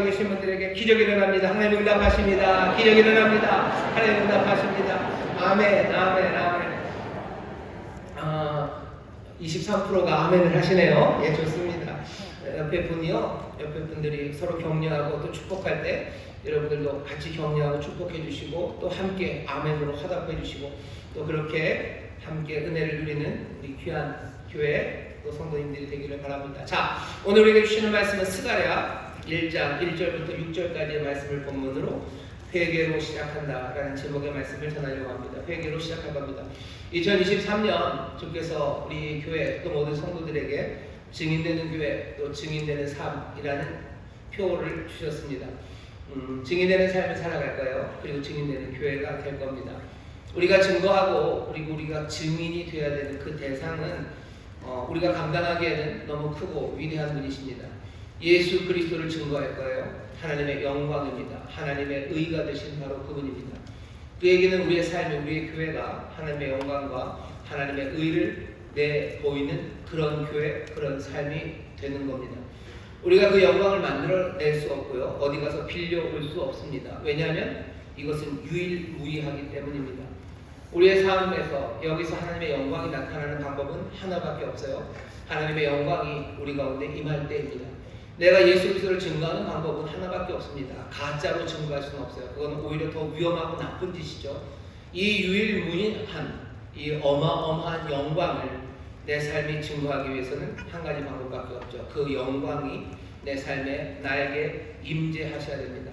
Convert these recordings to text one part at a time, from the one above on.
계신 분들에게 기적이 일어납니다. 하나님 응답하십니다. 기적이 일어납니다. 하나님 응답하십니다. 아멘, 아멘, 아멘. 23%가 아멘을 하시네요. 예, 좋습니다. 옆에 분들이 서로 격려하고 또 축복할 때 여러분들도 같이 격려하고 축복해 주시고 또 함께 아멘으로 화답해 주시고 또 그렇게 함께 은혜를 누리는 우리 귀한 교회 또 성도님들이 되기를 바랍니다. 자, 오늘 우리에게 주시는 말씀은 스가랴 1장 1절부터 6절까지의 말씀을 본문으로 회개로 시작한다라는 제목의 말씀을 전하려고 합니다. 회개로 시작할 겁니다. 2023년 주께서 우리 교회 또 모든 성도들에게 증인되는 교회 또 증인되는 삶이라는 표를 주셨습니다. 증인되는 삶을 살아갈 거예요. 그리고 증인되는 교회가 될 겁니다. 우리가 증거하고 그리고 우리가 증인이 되어야 되는 그 대상은 우리가 감당하기에는 너무 크고 위대한 분이십니다. 예수 그리스도를 증거할 거예요. 하나님의 영광입니다. 하나님의 의가 되신 바로 그분입니다. 그에게는 우리의 삶이 우리의 교회가 하나님의 영광과 하나님의 의를 내보이는 그런 교회, 그런 삶이 되는 겁니다. 우리가 그 영광을 만들어낼 수 없고요. 어디 가서 빌려올 수 없습니다. 왜냐하면 이것은 유일무이하기 때문입니다. 우리의 삶에서 여기서 하나님의 영광이 나타나는 방법은 하나밖에 없어요. 하나님의 영광이 우리 가운데 임할 때입니다. 내가 예수 그리스도를 증거하는 방법은 하나밖에 없습니다. 가짜로 증거할 수는 없어요. 그건 오히려 더 위험하고 나쁜 짓이죠. 이 유일무이한 이 어마어마한 영광을 내 삶이 증거하기 위해서는 한 가지 방법밖에 없죠. 그 영광이 내 삶에 나에게 임재하셔야 됩니다.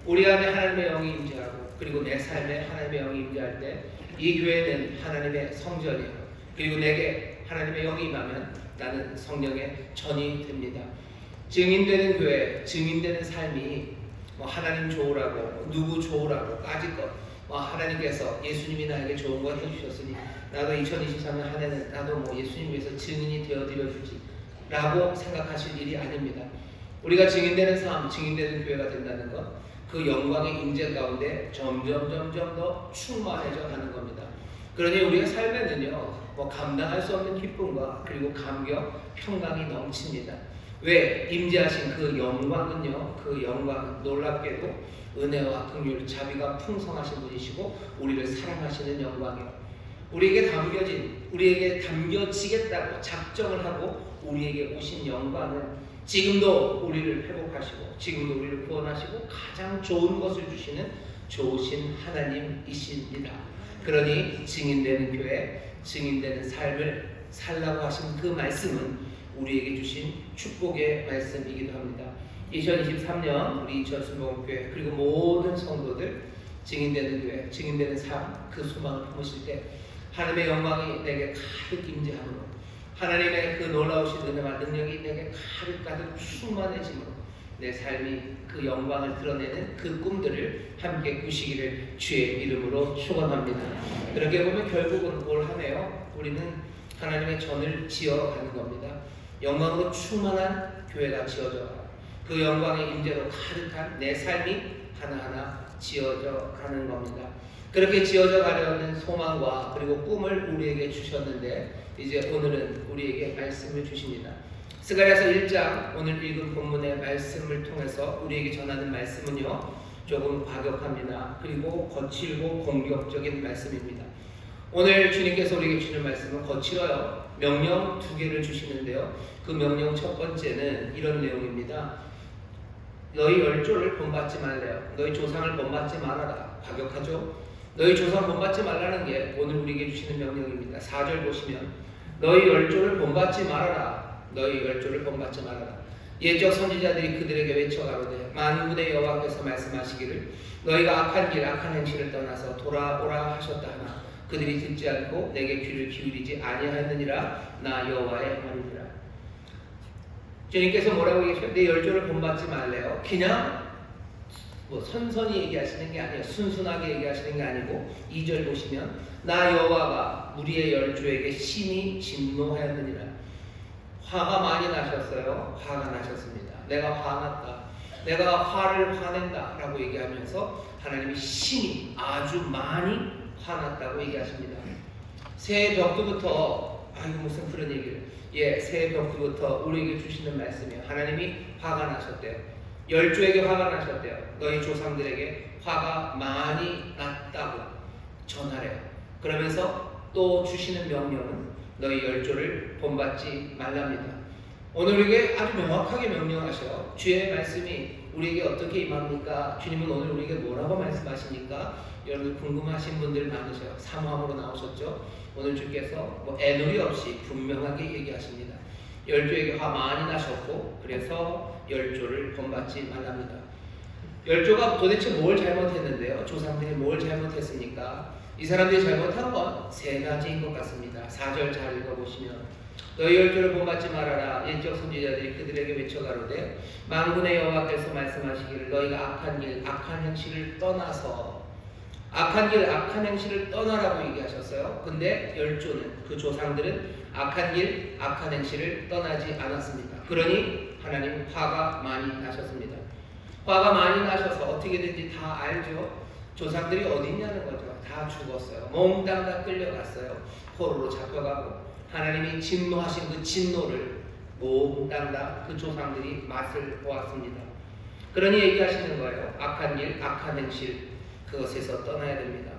우리 안에 하나님의 영이 임재하고 그리고 내 삶에 하나님의 영이 임재할 때 이 교회는 하나님의 성전이에요. 그리고 내게 하나님의 영이 임하면 나는 성령의 전이 됩니다. 증인되는 교회, 증인되는 삶이 하나님 좋으라고 누구 좋으라고 까짓것 하나님께서 예수님이 나에게 좋은 걸 해주셨으니 나도 2023년 한 해는 나도 예수님 위해서 증인이 되어드려주지 라고 생각하실 일이 아닙니다. 우리가 증인되는 삶, 증인되는 교회가 된다는 것, 그 영광의 임재 가운데 점점 더 충만해져 가는 겁니다. 그러니 우리의 삶에는요 감당할 수 없는 기쁨과 그리고 감격, 평강이 넘칩니다. 왜? 임재하신 그 영광은요, 그 영광 놀랍게도 은혜와 긍휼, 자비가 풍성하신 분이시고 우리를 사랑하시는 영광이에요. 우리에게 담겨지겠다고 작정을 하고 우리에게 오신 영광은 지금도 우리를 회복하시고 지금도 우리를 구원하시고 가장 좋은 것을 주시는 좋으신 하나님이십니다. 그러니 증인되는 교회, 증인되는 삶을 살라고 하신 그 말씀은 우리에게 주신 축복의 말씀이기도 합니다. 2023년 우리 이천순복음교회 그리고 모든 성도들 증인되는 교회, 증인되는 삶, 그 소망을 품으실 때 하나님의 영광이 내게 가득 임재함으로 하나님의 그 놀라우신 은혜와 능력이 내게 가득 충만해짐으로 내 삶이 그 영광을 드러내는 그 꿈들을 함께 꾸시기를 주의 이름으로 축원합니다. 그렇게 보면 결국은 뭘 하네요? 우리는 하나님의 전을 지어가는 겁니다. 영광으로 충만한 교회가 지어져 가요. 그 영광의 임재로 가득한 내 삶이 하나하나 지어져 가는 겁니다. 그렇게 지어져 가려는 소망과 그리고 꿈을 우리에게 주셨는데 이제 오늘은 우리에게 말씀을 주십니다. 스가랴서 1장 오늘 읽은 본문의 말씀을 통해서 우리에게 전하는 말씀은요 조금 과격합니다. 그리고 거칠고 공격적인 말씀입니다. 오늘 주님께서 우리에게 주시는 말씀은 거칠어요. 명령 2개를 주시는데요. 그 명령 첫 번째는 이런 내용입니다. 너희 열조를 본받지 말래요. 너희 조상을 본받지 말아라. 과격하죠? 너희 조상 본받지 말라는 게 오늘 우리에게 주시는 명령입니다. 4절 보시면 너희 열조를 본받지 말아라. 너희 열조를 본받지 말아라. 옛적 선지자들이 그들에게 외쳐가로되 만군의 여호와께서 말씀하시기를 너희가 악한 길 악한 행실을 떠나서 돌아오라 하셨다 하나 그들이 듣지 않고 내게 귀를 기울이지 아니하였느니라. 나 여호와의 말이니라. 주님께서 뭐라고 얘기하셔요? 내 열조를 본받지 말래요. 그냥 선선히 얘기하시는 게 아니에요. 순순하게 얘기하시는 게 아니고 2절 보시면 나 여호와가 우리의 열조에게 심히 진노하였느니라. 화가 많이 나셨어요. 화가 나셨습니다. 내가 화났다. 내가 화를 화낸다 라고 얘기하면서 하나님이 심히 아주 많이 화났다고 얘기하십니다. 새해 벽두부터 무슨 그런 얘기를 새해 벽두부터 우리에게 주시는 말씀이에요. 하나님이 화가 나셨대요. 열조에게 화가 나셨대요. 너희 조상들에게 화가 많이 났다고 전하래요. 그러면서 또 주시는 명령은 너희 열조를 본받지 말랍니다. 오늘 우리에게 아주 명확하게 명령하셔요. 주의 말씀이 우리에게 어떻게 임합니까? 주님은 오늘 우리에게 뭐라고 말씀하십니까? 여러분 궁금하신 분들 많으셔요. 사모함으로 나오셨죠? 오늘 주께서 애누리 없이 분명하게 얘기하십니다. 열조에게 화 많이 나셨고 그래서 열조를 본받지 말랍니다. 열조가 도대체 뭘 잘못했는데요? 조상들이 뭘 잘못했습니까? 이 사람들이 잘못한 건 세 가지인 것 같습니다. 4절 잘 읽어보시면 너희 열조를 본받지 말아라. 옛적 선지자들이 그들에게 외쳐가로되 만군의 여호와께서 말씀하시기를 너희가 악한 길 악한 행실을 떠나서 악한 길 악한 행실을 떠나라고 얘기하셨어요. 근데 열조는 그 조상들은 악한 길 악한 행실을 떠나지 않았습니다. 그러니 하나님 화가 많이 나셨습니다. 화가 많이 나셔서 어떻게든지 다 알죠. 조상들이 어디 있냐는 거죠. 다 죽었어요. 몽땅 다 끌려갔어요. 포로로 잡혀가고 하나님이 진노하신 그 진노를 몽땅 다 그 조상들이 맛을 보았습니다. 그러니 얘기하시는 거예요. 악한 길 악한 행실 그것에서 떠나야 됩니다.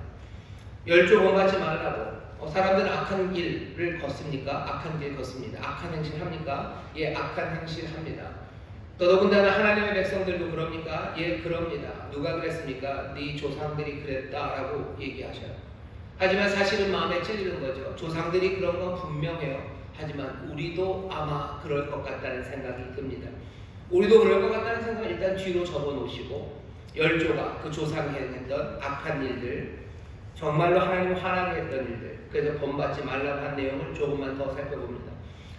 열조 본받지 말라고. 사람들은 악한 길을 걷습니까? 악한 길 걷습니다. 악한 행실 합니까? 예, 악한 행실 합니다. 더더군다나 하나님의 백성들도 그럽니까? 예, 그럽니다. 누가 그랬습니까? 네 조상들이 그랬다라고 얘기하셔요. 하지만 사실은 마음에 찔리는 거죠. 조상들이 그런 건 분명해요. 하지만 우리도 아마 그럴 것 같다는 생각이 듭니다. 우리도 그럴 것 같다는 생각을 일단 뒤로 접어놓으시고 열조가 그 조상이 했던 악한 일들, 정말로 하나님 화나게 했던 일들, 그래서 본받지 말라고 한 내용을 조금만 더 살펴봅니다.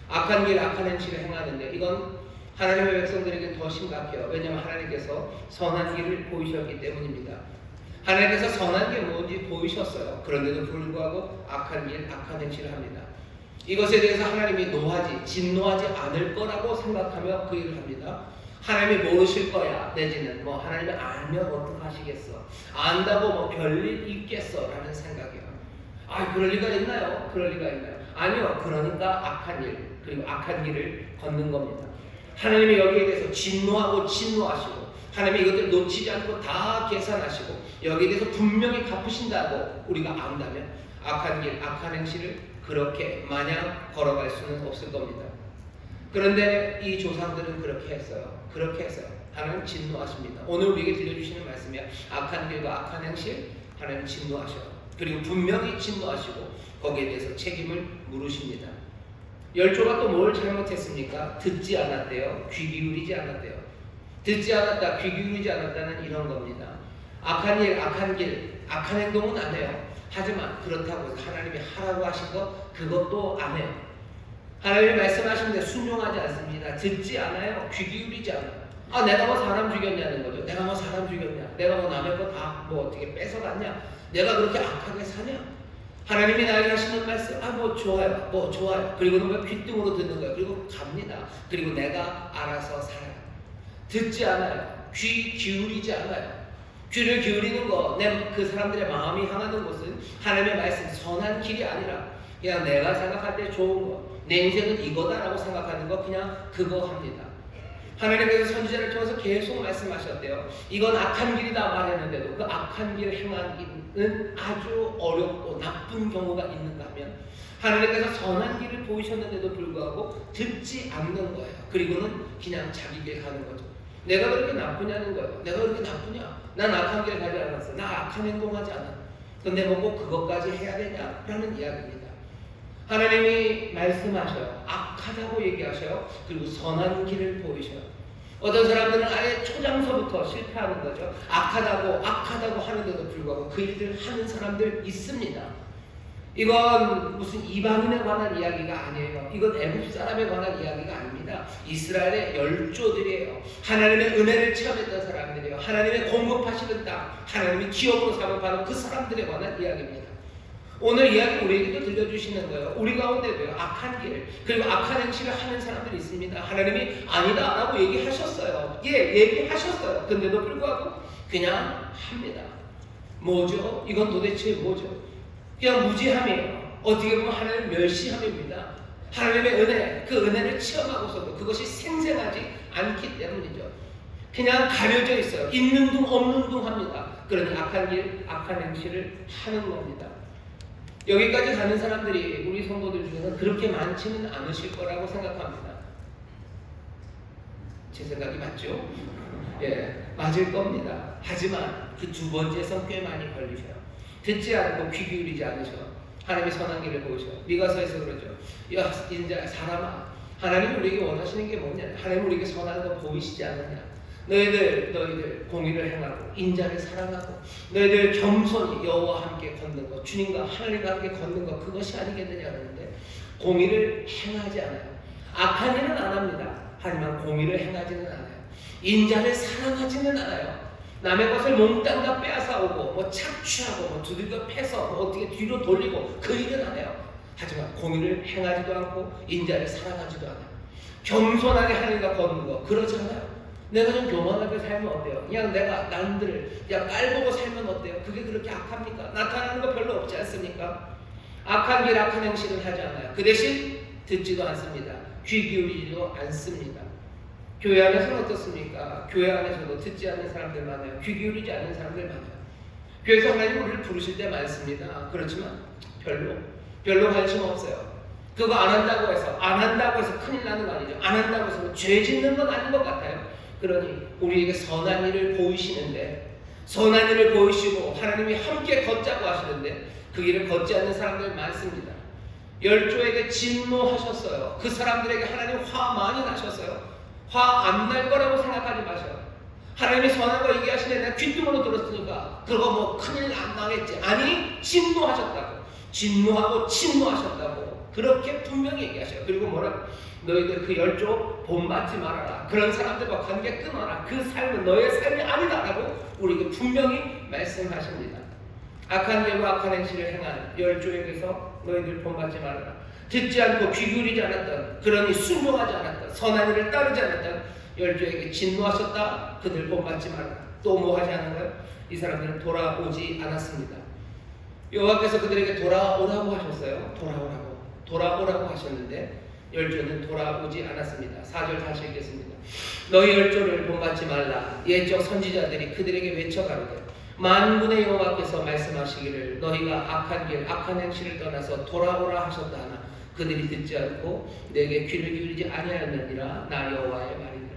악한 길, 악한 행실을 행하는데 이건 하나님의 백성들에게 더 심각해요. 왜냐하면 하나님께서 선한 길을 보이셨기 때문입니다. 하나님께서 선한 게 뭔지 보이셨어요. 그런데도 불구하고 악한 길, 악한 행실을 합니다. 이것에 대해서 하나님이 진노하지 않을 거라고 생각하며 그 일을 합니다. 하나님이 모르실 거야 내지는 하나님이 알면 어떡하시겠어, 안다고 별일 있겠어 라는 생각이에요. 그럴 리가 있나요? 그럴 리가 있나요? 아니요. 그러니까 악한 일 그리고 악한 길을 걷는 겁니다. 하나님이 여기에 대해서 진노하시고 하나님이 이것들 놓치지 않고 다 계산하시고 여기에 대해서 분명히 갚으신다고 우리가 안다면 악한 길 악한 행실을 그렇게 마냥 걸어갈 수는 없을 겁니다. 그런데 이 조상들은 그렇게 했어요. 하나님 진노하십니다. 오늘 우리에게 들려주시는 말씀이야. 악한 길과 악한 행실 하나님 진노하셔요. 그리고 분명히 진노하시고 거기에 대해서 책임을 물으십니다. 열조가 또 뭘 잘못했습니까? 듣지 않았대요. 귀 기울이지 않았대요. 듣지 않았다, 귀 기울이지 않았다는 이런 겁니다. 악한 일, 악한 길, 악한 행동은 안 해요. 하지만 그렇다고 해서 하나님이 하라고 하신 것 그것도 안 해요. 하나님이 말씀하시는데 순종하지 않습니다. 듣지 않아요. 귀 기울이지 않아요. 내가 사람 죽였냐는 거죠. 내가 사람 죽였냐? 내가 남의 거 다 어떻게 뺏어갔냐? 내가 그렇게 악하게 사냐? 하나님이 나에게 하시는 말씀, 좋아요. 그리고는 귓등으로 듣는 거예요. 그리고 갑니다. 그리고 내가 알아서 살아요. 듣지 않아요. 귀 기울이지 않아요. 귀를 기울이는 거, 그 사람들의 마음이 향하는 곳은 하나님의 말씀, 선한 길이 아니라 그냥 내가 생각할 때 좋은 거, 내 인생은 이거다라고 생각하는 거 그냥 그거 합니다. 하나님께서 선지자를 통해서 계속 말씀하셨대요. 이건 악한 길이다 말했는데도 그 악한 길을 행하기는 아주 어렵고 나쁜 경우가 있는가 하면 하나님께서 선한 길을 보이셨는데도 불구하고 듣지 않는 거예요. 그리고는 그냥 자기 길 가는 거죠. 내가 그렇게 나쁘냐는 거예요. 내가 그렇게 나쁘냐? 난 악한 길을 가지 않았어. 나 악한 행동하지 않아. 근데 꼭 그것까지 해야 되냐라는 이야기입니다. 하나님이 말씀하셔요. 악하다고 얘기하셔요. 그리고 선한 길을 보이셔요. 어떤 사람들은 아예 초장서부터 실패하는 거죠. 악하다고 하는데도 불구하고 그 일들을 하는 사람들 있습니다. 이건 무슨 이방인에 관한 이야기가 아니에요. 이건 애굽 사람에 관한 이야기가 아닙니다. 이스라엘의 열조들이에요. 하나님의 은혜를 체험했던 사람들이에요. 하나님의 공급하시는 땅, 하나님이 기업으로 사업하는 그 사람들에 관한 이야기입니다. 오늘 이야기 우리에게도 들려주시는 거예요. 우리 가운데도요. 악한 길 그리고 악한 행실을 하는 사람들이 있습니다. 하나님이 아니다 라고 얘기하셨어요. 얘기하셨어요. 근데도 불구하고 그냥 합니다. 뭐죠? 이건 도대체 뭐죠? 그냥 무지함이에요. 어떻게 보면 하나님 멸시함입니다. 하나님의 은혜, 그 은혜를 체험하고서도 그것이 생생하지 않기 때문이죠. 그냥 가려져 있어요. 있는 둥 없는 둥 합니다. 그러니 악한 길, 악한 행실을 하는 겁니다. 여기까지 가는 사람들이 우리 성도들 중에는 그렇게 많지는 않으실 거라고 생각합니다. 제 생각이 맞죠? 예, 맞을 겁니다. 하지만 그 두 번째에선 꽤 많이 걸리셔요. 듣지 않고 귀 기울이지 않으셔. 하나님의 선한 길을 보이셔. 미가서에서 그러죠. 야, 이제 사람아, 하나님이 우리에게 원하시는 게 뭐냐? 하나님 우리에게 선한 거 보이시지 않느냐? 너희들 공의를 행하고 인자를 사랑하고 너희들 겸손히 여호와와 함께 걷는 것, 주님과 하나님과 함께 걷는 것, 그것이 아니겠느냐 하는데 공의를 행하지 않아요. 악한 일은 안 합니다. 하지만 공의를 행하지는 않아요. 인자를 사랑하지는 않아요. 남의 것을 몽땅 다 빼앗아오고 뭐 착취하고 뭐 두들겨 패서 뭐 어떻게 뒤로 돌리고 그 일은 안 해요. 하지만 공의를 행하지도 않고 인자를 사랑하지도 않아요. 겸손하게 하나님과 걷는 거 그러지 않아요. 내가 좀 교만하게 살면 어때요? 그냥 내가 남들을 그냥 깔보고 살면 어때요? 그게 그렇게 악합니까? 나타나는 거 별로 없지 않습니까? 악한 길, 악한 행실은 하지 않아요. 그 대신 듣지도 않습니다. 귀 기울이지도 않습니다. 교회 안에서는 어떻습니까? 교회 안에서도 듣지 않는 사람들 많아요. 귀 기울이지 않는 사람들 많아요. 교회에서 하나님 우리를 부르실 때 많습니다. 그렇지만 별로 관심 없어요. 그거 안 한다고 해서 큰일 나는 거 아니죠. 안 한다고 해서 죄 짓는 건 아닌 것 같아요. 그러니 우리에게 선한 일을 보이시는데, 선한 일을 보이시고 하나님이 함께 걷자고 하시는데 그 길을 걷지 않는 사람들 많습니다. 열조에게 진노하셨어요. 그 사람들에게 하나님 화 많이 나셨어요. 화 안 날 거라고 생각하지 마세요. 하나님이 선한 거 얘기하시는데 내가 귓등으로 들었으니까 그거 뭐 큰일 안 나겠지. 아니, 진노하셨다고. 진노하고 침노하셨다고 그렇게 분명히 얘기하셔요. 그리고 뭐라? 너희들 그 열조 본받지 말아라. 그런 사람들과 관계 끊어라. 그 삶은 너의 삶이 아니다라고 우리에게 분명히 말씀하십니다. 악한 일과 악한 행실을 행한 열조에게서 너희들 본받지 말아라. 듣지 않고 귀 기울이지 않았던, 그러니 순종하지 않았던, 선한 일을 따르지 않았던 열조에게 진노하셨다. 그들 본받지 말아라. 또 뭐 하지 않은 거예요? 이 사람들은 돌아오지 않았습니다. 여호와께서 그들에게 돌아오라고 하셨어요. 돌아오라고 하셨는데 열조는 돌아오지 않았습니다. 4절 다시 읽겠습니다. 너희 열조를 본받지 말라. 옛적 선지자들이 그들에게 외쳐 가로되 만군의 여호와께서 말씀하시기를 너희가 악한 길 악한 행실을 떠나서 돌아오라 하셨다 하나 그들이 듣지 않고 내게 귀를 기울이지 아니하였느니라. 나 여호와의 말이니라.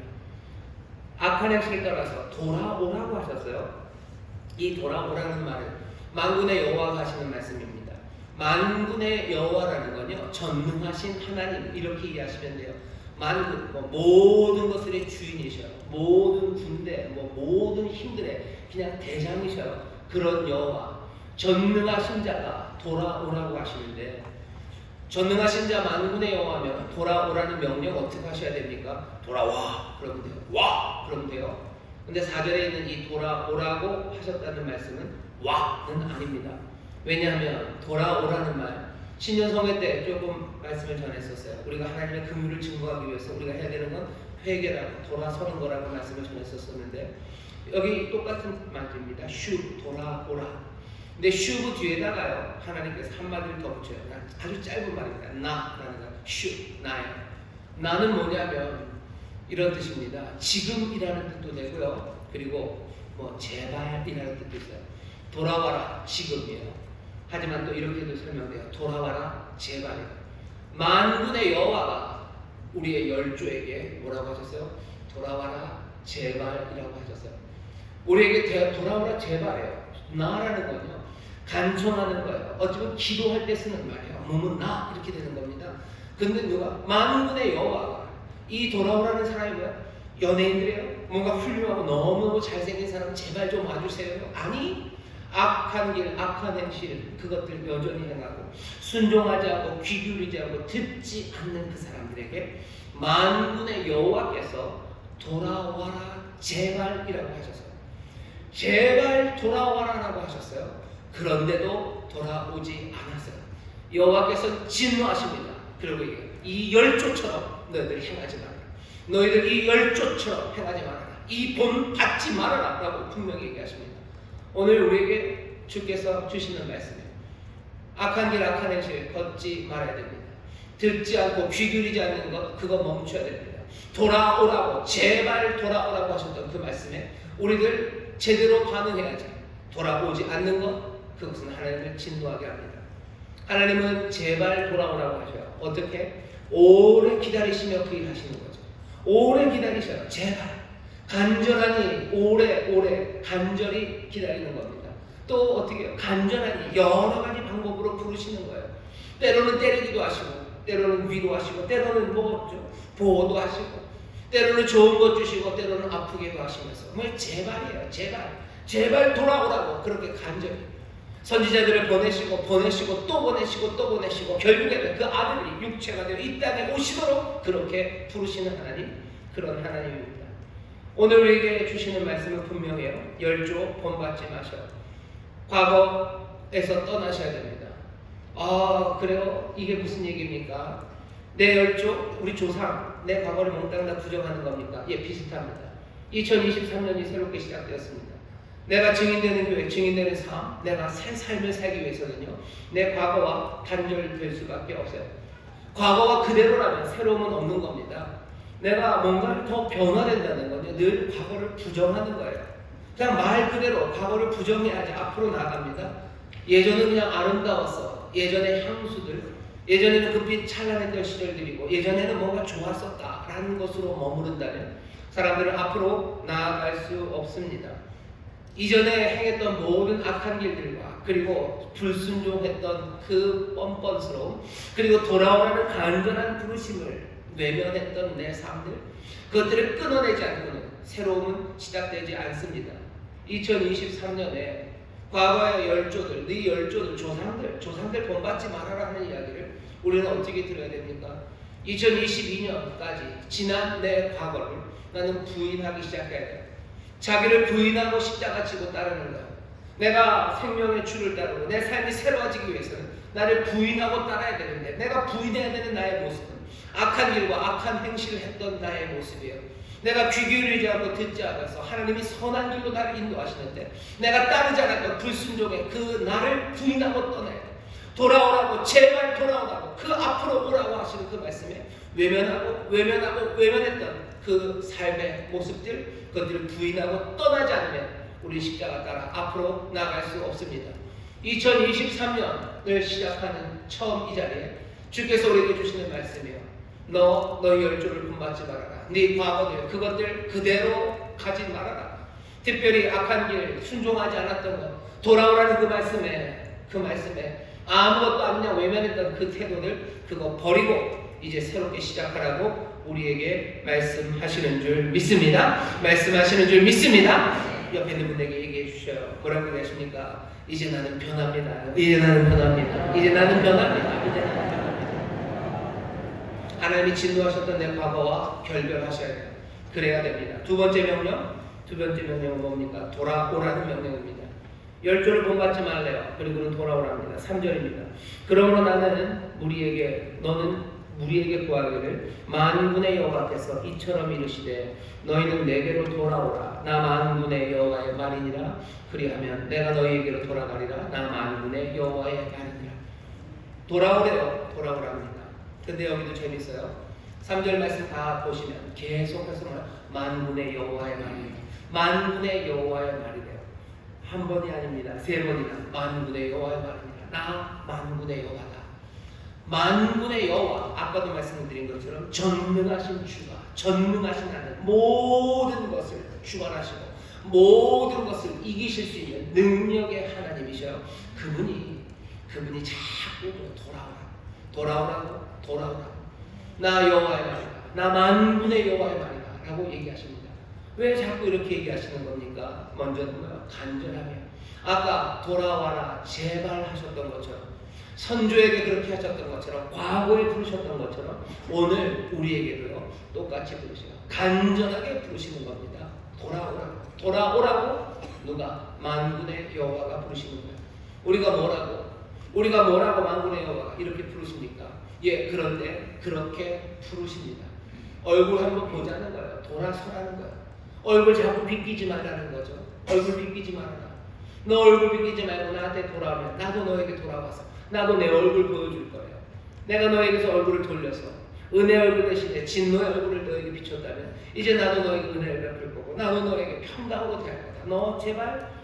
악한 행실을 떠나서 돌아오라고 하셨어요. 이 돌아오라는 말은 만군의 여호와가 하시는 말씀입니다. 만군의 여호와라는 건요, 전능하신 하나님 이렇게 이해하시면 돼요. 만군, 모든 것들의 주인이셔요. 모든 군대, 모든 힘들의 그냥 대장이셔요. 그런 여호와, 전능하신 자가 돌아오라고 하시는데, 전능하신 자 만군의 여호와면 돌아오라는 명령 어떻게 하셔야 됩니까? 돌아와 그러면 돼요. 와 그러면 돼요. 근데 4절에 있는 이 돌아오라고 하셨다는 말씀은 와는 아닙니다. 왜냐하면 돌아오라는 말 신년성회 때 조금 말씀을 전했었어요. 우리가 하나님의 긍휼을 증거하기 위해서 우리가 해야 되는 건 회개라고 돌아서는 거라고 말씀을 전했었었는데 여기 똑같은 말입니다. 슈 돌아오라. 근데 슈브 뒤에다가요 하나님께서 한마디를 더 붙여요. 아주 짧은 말입니다. 나라는 거. 슈 나예요. 나는 뭐냐면 이런 뜻입니다. 지금이라는 뜻도 되고요. 그리고 제발이라는 뜻도 있어요. 돌아와라 지금이에요. 하지만 또 이렇게도 설명돼요. 돌아와라 제발이에요. 만군의 여호와가 우리의 열조에게 뭐라고 하셨어요? 돌아와라 제발이라고 하셨어요. 우리에게 돌아오라 제발이에요. 나라는 건요 간청하는 거예요. 어쩌면 기도할 때 쓰는 말이에요. 몸은 나 이렇게 되는 겁니다. 근데 누가? 만군의 여호와가 이 돌아오라는 사람이 뭐야? 연예인들이에요? 뭔가 훌륭하고 너무너무 잘생긴 사람 제발 좀 와주세요. 아니 악한 길, 악한 행실 그것들 여전히 행하고 순종하지 않고 귀 기울이지 않고 듣지 않는 그 사람들에게 만군의 여호와께서 돌아와라 제발이라고 하셨어요. 제발 돌아와라라고 하셨어요. 그런데도 돌아오지 않았어요. 여호와께서 진노하십니다. 그리고 이 열조처럼 너희들 행하지 말아라. 너희들 이 열조처럼 행하지 말아라. 이 본 받지 말아라 라고 분명히 얘기하십니다. 오늘 우리에게 주께서 주시는 말씀이에요. 악한 길 악한 행실 걷지 말아야 됩니다. 듣지 않고 귀 기울이지 않는 것 그거 멈춰야 됩니다. 돌아오라고, 제발 돌아오라고 하셨던 그 말씀에 우리들 제대로 반응해야지. 돌아오지 않는 것, 그것은 하나님을 진노하게 합니다. 하나님은 제발 돌아오라고 하셔요. 어떻게? 오래 기다리시며 그 일 하시는 거죠. 오래 기다리셔요. 제발. 간절하니 오래 간절히 기다리는 겁니다. 또 어떻게 해요? 간절하니 여러 가지 방법으로 부르시는 거예요. 때로는 때리기도 하시고, 때로는 위로하시고, 때로는 보호도 하시고, 때로는 좋은 것 주시고, 때로는 아프게도 하시면서 제발이에요. 제발 돌아오라고 그렇게 간절히 선지자들을 보내시고 또 보내시고 결국에는 그 아들이 육체가 되어 이 땅에 오시도록 그렇게 부르시는 하나님, 그런 하나님입니다. 오늘 우리에게 주시는 말씀은 분명해요. 열조 본받지 마셔. 과거에서 떠나셔야 됩니다. 아, 그래요? 이게 무슨 얘기입니까? 내 열조, 우리 조상, 내 과거를 몽땅 다 부정하는 겁니까? 예, 비슷합니다. 2023년이 새롭게 시작되었습니다. 내가 증인되는 교회, 증인되는 삶, 내가 새 삶을 살기 위해서는요, 내 과거와 단절될 수밖에 없어요. 과거가 그대로라면 새로움은 없는 겁니다. 내가 뭔가를 더 변화된다는 건요, 늘 과거를 부정하는 거예요. 그냥 말 그대로 과거를 부정해야지 앞으로 나아갑니다. 예전은 그냥 아름다웠어. 예전의 향수들, 예전에는 그 빛 찬란했던 시절들이고, 예전에는 뭔가 좋았었다라는 것으로 머무른다면 사람들은 앞으로 나아갈 수 없습니다. 이전에 행했던 모든 악한 길들과 그리고 불순종했던 그 뻔뻔스러움, 그리고 돌아오라는 간절한 부르심을 외면했던 내 삶들, 그것들을 끊어내지 않고는 새로움은 시작되지 않습니다. 2023년에 과거의 열조들, 네 열조들, 조상들 본받지 말아라 하는 이야기를 우리는 어떻게 들어야 됩니까? 2022년까지 지난 내 과거를 나는 부인하기 시작해야 돼요. 자기를 부인하고 십자가 지고 따르는 거예요. 내가 생명의 주를 따르고 내 삶이 새로워지기 위해서는 나를 부인하고 따라야 되는데, 내가 부인해야 되는 나의 모습은 악한 일과 악한 행실을 했던 나의 모습이에요. 내가 귀 기울이지 않고 듣지 않아서 하나님이 선한 길로 나를 인도하시는데 내가 따르지 않았던 불순종의 그 나를 부인하고 떠나야 돼. 돌아오라고, 제발 돌아오라고, 그 앞으로 오라고 하시는 그 말씀에 외면했던 그 삶의 모습들, 그것들을 부인하고 떠나지 않으면 우리 십자가 따라 앞으로 나아갈 수 없습니다. 2023년을 시작하는 처음 이 자리에 주께서 우리에게 주시는 말씀이에요. 너희 열조를 본받지 말아라. 네 과거들, 그것들 그대로 가지 말아라. 특별히 악한 길, 순종하지 않았던 것, 돌아오라는 그 말씀에 아무것도 아니냐 외면했던 그 태도들, 그거 버리고 이제 새롭게 시작하라고 우리에게 말씀하시는 줄 믿습니다. 말씀하시는 줄 믿습니다. 옆에 있는 분에게 얘기해 주셔요. 뭐라고 얘기하십니까? 이제 나는 변합니다. 이제 나는 변합니다. 하나님이 진노하셨던 내 과거와 결별하셔야 돼요. 그래야 됩니다. 두 번째 명령은 뭡니까? 돌아오라는 명령입니다. 열조를 본받지 말래요. 그리고는 돌아오랍니다. 3절입니다. 그러므로 너는 무리에게 구하기를 만군의 여호와께서 이처럼 이르시되 너희는 내게로 돌아오라. 나 만군의 여호와의 말이니라. 그리하면 내가 너희에게로 돌아가리라. 나 만군의 여호와의 말이니라. 돌아오래요. 돌아오랍니다. 근데 여기도 재밌어요. 3절 말씀 다 보시면 계속해서 만군의 여호와의 말이에요. 만군의 여호와의 말이래요. 한 번이 아닙니다. 3번이나 만군의 여호와의 말이니라. 나 만군의 여호와다. 만군의 여호와, 아까도 말씀드린 것처럼 전능하신 주가, 전능하신 하나님, 모든 것을 주관하시고 모든 것을 이기실 수 있는 능력의 하나님이셔요. 그분이 자꾸 돌아오라고 나 여호와의 말이다, 나 만군의 여호와의 말이다 라고 얘기하십니다. 왜 자꾸 이렇게 얘기하시는 겁니까? 먼저는 간절하며, 아까 돌아와라 제발 하셨던 것처럼, 선조에게 그렇게 하셨던 것처럼, 과거에 부르셨던 것처럼 오늘 우리에게도요 똑같이 부르셔요. 간절하게 부르시는 겁니다. 돌아오라고 누가? 만군의 여호와가 부르시는 거예요. 우리가 뭐라고 만군의 여호와가 이렇게 부르십니까? 예, 그런데 그렇게 부르십니다. 얼굴 한번 보자는 거예요. 돌아서라는 거예요. 얼굴 자꾸 비끼지 말라는 거죠. 얼굴 비끼지 말아라. 너 얼굴 비끼지 말고 나한테 돌아오면 나도 너에게 돌아와서 나도 내 얼굴 보여줄 거예요. 내가 너에게서 얼굴을 돌려서 은혜 얼굴 대신에 진노의 얼굴을 너에게 비췄다면 이제 나도 너에게 은혜를 베풀 거고 나도 너에게 평강으로 대할 거다. 너 제발